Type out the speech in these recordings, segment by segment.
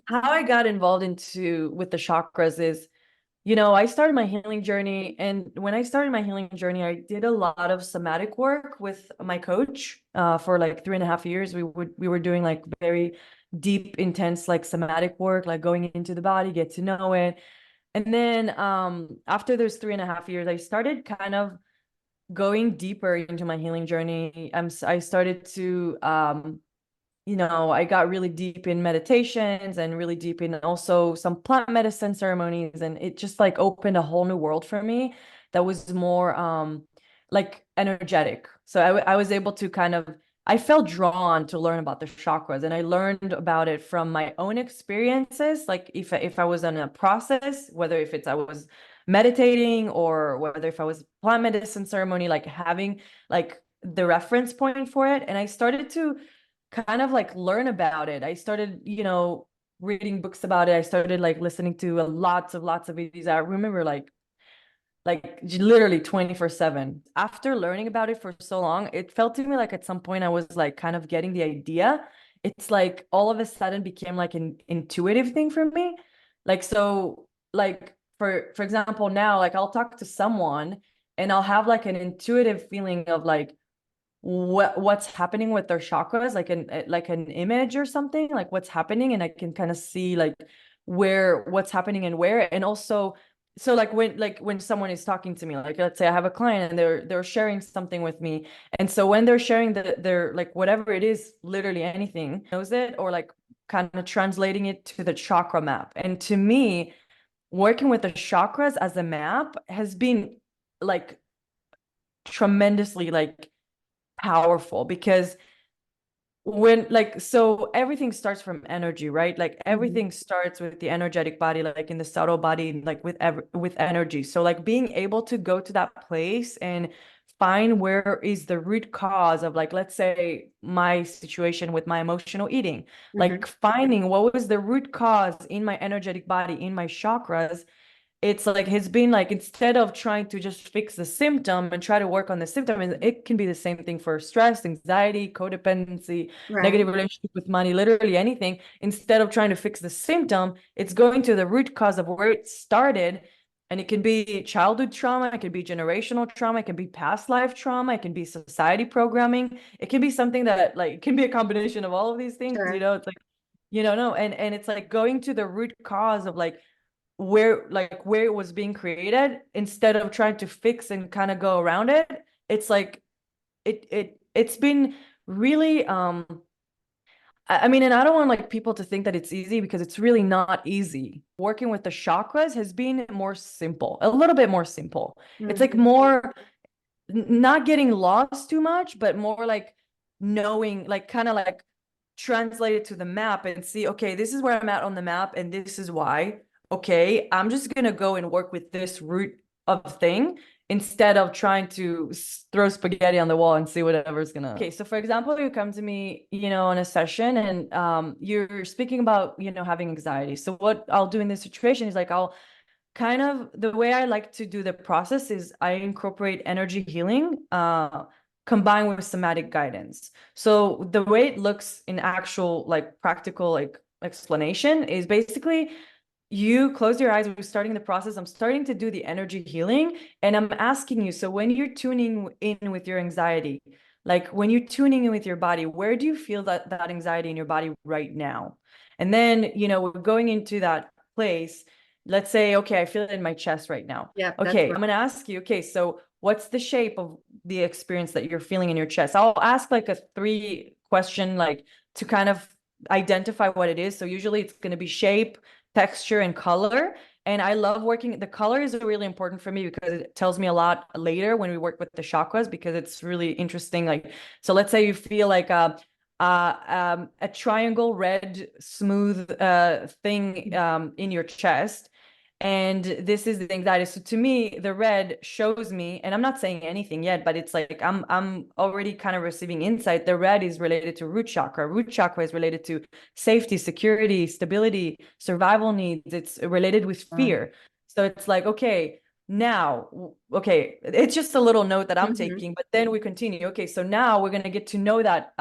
how I got involved into with the chakras is, I started my healing journey, and when I started my healing journey, I did a lot of somatic work with my coach for like 3.5 years. We were doing like very deep, intense like somatic work, like going into the body, get to know it. And then after those 3.5 years, I started kind of going deeper into my healing journey. I started to I got really deep in meditations and really deep in also some plant medicine ceremonies. And it just like opened a whole new world for me that was more like energetic. So I was able to kind of, I felt drawn to learn about the chakras, and I learned about it from my own experiences. Like if I was in a process, whether if it's I was meditating or whether if I was plant medicine ceremony, like having like the reference point for it. And I started to kind of like learn about it. I started, reading books about it. I started like listening to lots of videos. I remember like literally 24/7. After learning about it for so long, it felt to me like at some point I was like kind of getting the idea. It's like all of a sudden became like an intuitive thing for me. Like so like for example, now like I'll talk to someone and I'll have like an intuitive feeling of like what's happening with their chakras, like an image or something, like what's happening, and I can kind of see like what's happening and where. And also, so like when someone is talking to me, like let's say I have a client and they're sharing something with me, and so when they're sharing their like whatever it is, literally anything, knows it, or like kind of translating it to the chakra map. And to me, working with the chakras as a map has been like tremendously like powerful, because when like so everything starts from energy, right? Like Mhm. everything starts with the energetic body, like in the subtle body, like with energy. So like being able to go to that place and find where is the root cause of, like, let's say my situation with my emotional eating, Mhm. like finding what was the root cause in my energetic body, in my chakras. It's like it's been like, instead of trying to just fix the symptom and try to work on the symptom, and it can be the same thing for stress, anxiety, codependency, Right. negative relationship with money, literally anything. Instead of trying to fix the symptom, it's going to the root cause of where it started. And it can be childhood trauma, it can be generational trauma, it can be past life trauma, it can be society programming, it can be something that like it can be a combination of all of these things, Sure. it's like, no, and it's like going to the root cause of where it was being created, instead of trying to fix and kind of go around it. It's like it's been really I mean, and I don't want like people to think that it's easy, because it's really not easy. Working with the chakras has been more simple, a little bit more simple. It's like Mhm. more not getting lost too much, but more like knowing, like kind of like translate it to the map and see, okay, this is where I'm at on the map and this is why. Okay, I'm just gonna go and work with this root of thing, instead of trying to throw spaghetti on the wall and see whatever's gonna. Okay, so for example, you come to me, on a session, and you're speaking about, having anxiety. So what I'll do in this situation is like I'll kind of, the way I like to do the process is I incorporate energy healing combined with somatic guidance. So the way it looks in actual like practical like explanation is basically you close your eyes, we're starting the process. I'm starting to do the energy healing, and I'm asking you, so when you're tuning in with your anxiety, like when you're tuning in with your body, where do you feel that anxiety in your body right now? And then, we're going into that place. Let's say, okay, I feel it in my chest right now. Yep, that's Okay, right. I'm gonna ask you, okay, so what's the shape of the experience that you're feeling in your chest? I'll ask like a 3 question, like to kind of identify what it is. So usually it's going to be shape, texture, and color. And I love working. The color is really important for me because it tells me a lot later when we work with the chakras, because it's really interesting. Like, so let's say you feel like a triangle red smooth thing in your chest, and this is the anxiety. So to me, the red shows me, and I'm not saying anything yet, but it's like I'm already kind of receiving insight. The red is related to root chakra. Root chakra is related to safety, security, stability, survival needs. It's related with fear. So it's like, okay, now, okay, it's just a little note that I'm Mhm. taking, but then we continue. Okay, so now we're gonna get to know that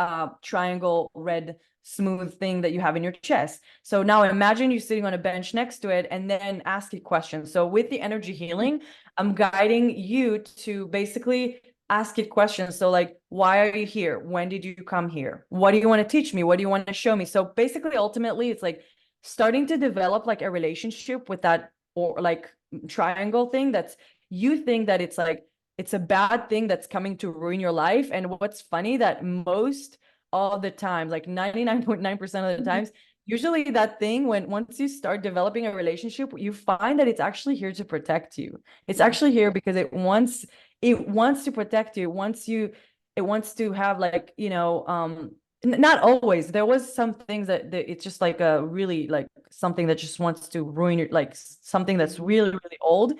triangle red smooth thing that you have in your chest. So now imagine you sitting on a bench next to it and then ask it questions. So with the energy healing, I'm guiding you to basically ask it questions. So like, why are you here? When did you come here? What do you want to teach me? What do you want to show me? So basically, ultimately, it's like starting to develop like a relationship with that, or like triangle thing that's, you think that it's like it's a bad thing that's coming to ruin your life. And what's funny that most all the time, like 99.9% of the times, usually that thing, when once you start developing a relationship, you find that it's actually here to protect you. It's actually here because it wants to protect you. It wants to have like, not always. There was some things that it's just like a really like something that just wants to ruin your, like something that's really really old,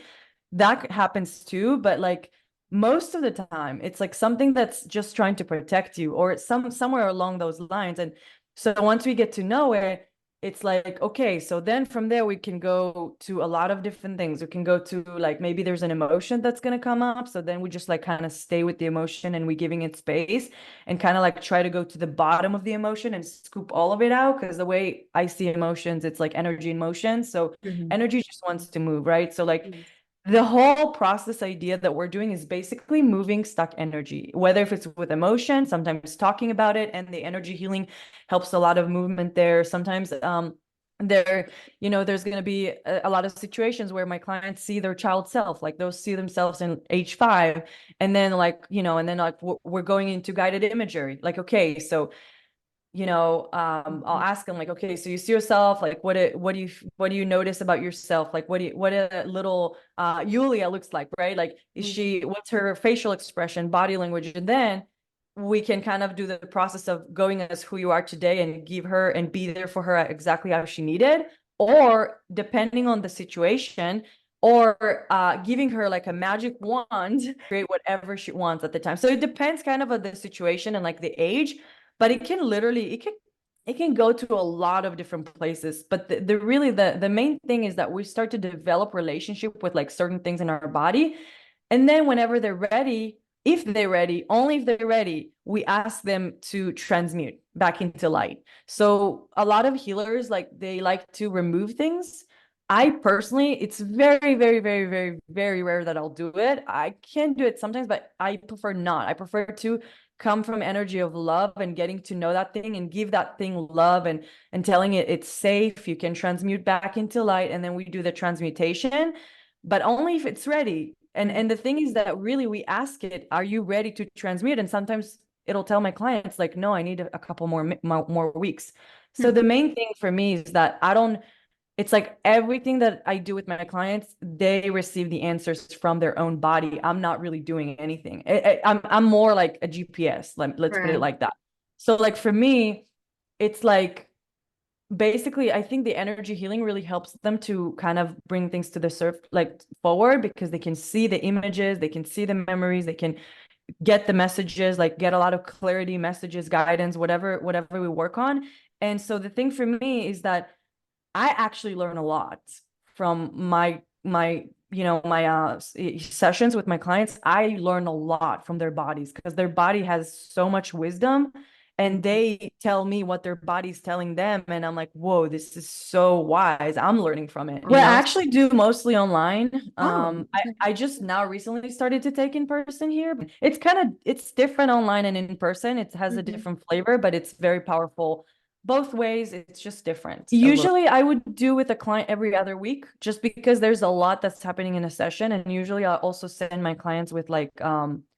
that happens too. But like most of the time it's like something that's just trying to protect you, or it's somewhere along those lines. And so once we get to know it, it's like, okay, so then from there we can go to a lot of different things. We can go to like, maybe there's an emotion that's going to come up, so then we just like kind of stay with the emotion and we giving it space, and kind of like try to go to the bottom of the emotion and scoop all of it out, because the way I see emotions, it's like energy in motion. So energy just wants to move, right? So like the whole process idea that we're doing is basically moving stuck energy, whether if it's with emotion, sometimes talking about it, and the energy healing helps a lot of movement there. Sometimes there, there's going to be a lot of situations where my clients see their child self, like they'll see themselves in age 5, and then like, and then like we're going into guided imagery, like, okay, so I'll ask them like, okay, so you see yourself, like, what do you notice about yourself? Like, what a little Yuliya looks like, right? Like, what's her facial expression, body language? And then we can kind of do the process of going as who you are today and give her and be there for her exactly how she needed, or depending on the situation, or giving her like a magic wand, create whatever she wants at the time. So it depends kind of on the situation and like the age, but it can go to a lot of different places. But the main thing is that we start to develop relationship with like certain things in our body, and then whenever they're ready, if they're ready, only if they're ready, we ask them to transmute back into light. So a lot of healers, like, they like to remove things. I personally, it's very, very, very, very, very rare that I'll do it. I can do it sometimes, but I prefer not. I prefer to come from energy of love and getting to know that thing and give that thing love, and telling it it's safe, you can transmute back into light, and then we do the transmutation, but only if it's ready. And the thing is that really we ask it, are you ready to transmute? And sometimes it'll tell my clients like, no, I need a couple more weeks. So the main thing for me is that I don't it's like everything that I do with my clients, they receive the answers from their own body. I'm not really doing anything. I'm more like a GPS. Let's put it Right. like that. So like for me, it's like basically I think the energy healing really helps them to kind of bring things to the surf, like forward, because they can see the images, they can see the memories, they can get the messages, like get a lot of clarity, messages, guidance, whatever we work on. And so the thing for me is that I actually learn a lot from my sessions with my clients. I learn a lot from their bodies, because their body has so much wisdom, and they tell me what their body's telling them, and I'm like, whoa, this is so wise. I'm learning from it. Oh, Yeah, I wow. actually do mostly online. Oh, I just now recently started to take in person here. It's different online and in person. It has a mhm. different flavor, but it's very powerful both ways. It's just different. Usually I would do with a client every other week, just because there's a lot that's happening in a session. And usually I'll also send my clients with like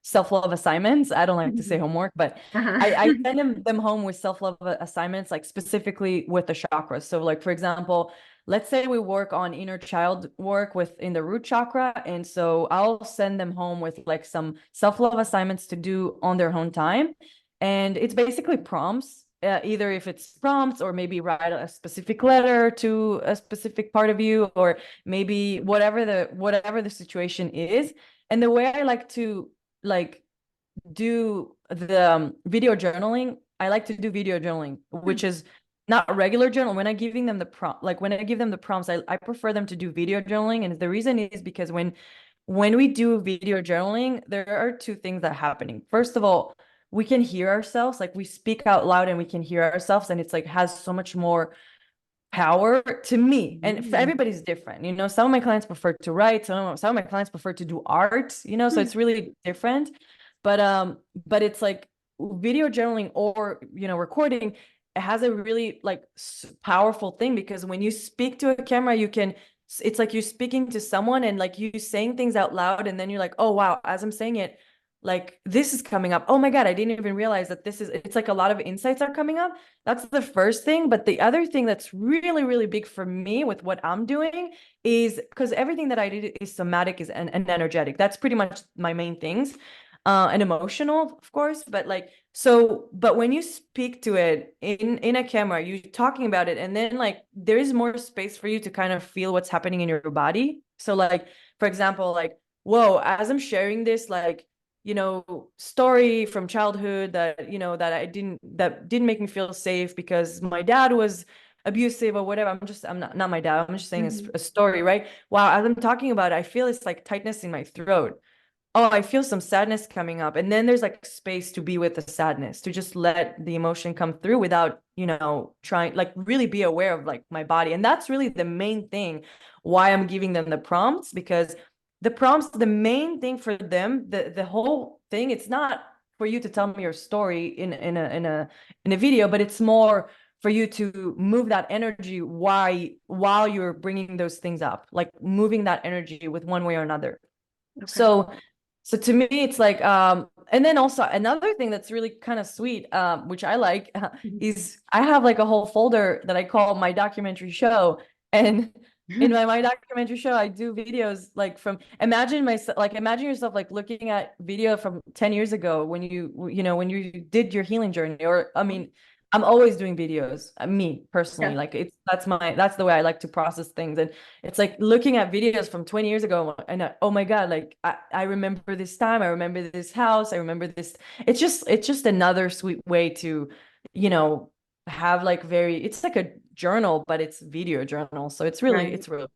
self-love assignments. I don't like to say Mhm. homework, but I Uh-huh. send them home with self-love assignments, like specifically with the chakras. So like, for example, let's say we work on inner child work within the root chakra. And so I'll send them home with like some self-love assignments to do on their own time. And it's basically prompts, either if it's prompts, or maybe write a specific letter to a specific part of you, or maybe whatever the situation is. And the way I like to like do the video journaling, I like to do video journaling, which is not regular journal. When I giving them the prompt, like when I give them the prompts, I prefer them to do video journaling. And the reason is because when we do video journaling, there are two things that are happening. First of all, we can hear ourselves, like we speak out loud and we can hear ourselves, and it's like has so much more power to me. And for Mm. everybody's different, you know. Some of my clients prefer to write, some of my clients prefer to do art, you know, so Hmm. it's really different. But it's like video journaling or, you know, recording, it has a really like powerful thing, because when you speak to a camera, you can, it's like you're speaking to someone and like you saying things out loud, and then you're like, oh wow, as I'm saying it, like this is coming up. Oh my God, I didn't even realize that this is, it's like a lot of insights are coming up. That's the first thing. But the other thing that's really, really big for me with what I'm doing is, because everything that I did is somatic is and energetic. That's pretty much my main things. And emotional, of course, but like, so, but when you speak to it in a camera, you're talking about it, and then like there is more space for you to kind of feel what's happening in your body. So like, for example, like, whoa, as I'm sharing this, like, you know, story from childhood that, you know, that didn't make me feel safe because my dad was abusive or whatever. I'm not my dad. I'm just saying Hmm. a story, right? Wow, as I'm talking about it, I feel this like tightness in my throat. Oh, I feel some sadness coming up. And then there's like space to be with the sadness, to just let the emotion come through without, you know, trying, like really be aware of like my body. And that's really the main thing why I'm giving them the prompts, because the prompts, the main thing for them, the whole thing, it's not for you to tell me your story in a video, but it's more for you to move that energy while you're bringing those things up, like moving that energy with one way or another. Okay. So so to me, it's like, and then also another thing that's really kind of sweet, which I like, is I have like a whole folder that I call my documentary show. And in my documentary show, I do videos like from, imagine myself, like imagine yourself like looking at video from 10 years ago when you know, when you did your healing journey. Or, I mean, I'm always doing videos, me personally, Yeah. like it's, that's the way I like to process things. And it's like looking at videos from 20 years ago, and oh my God, like I remember this time, I remember this house, I remember this. It's just another sweet way to, you know, have like very, it's like a journal, but it's video journal. So it's really, Right. it's really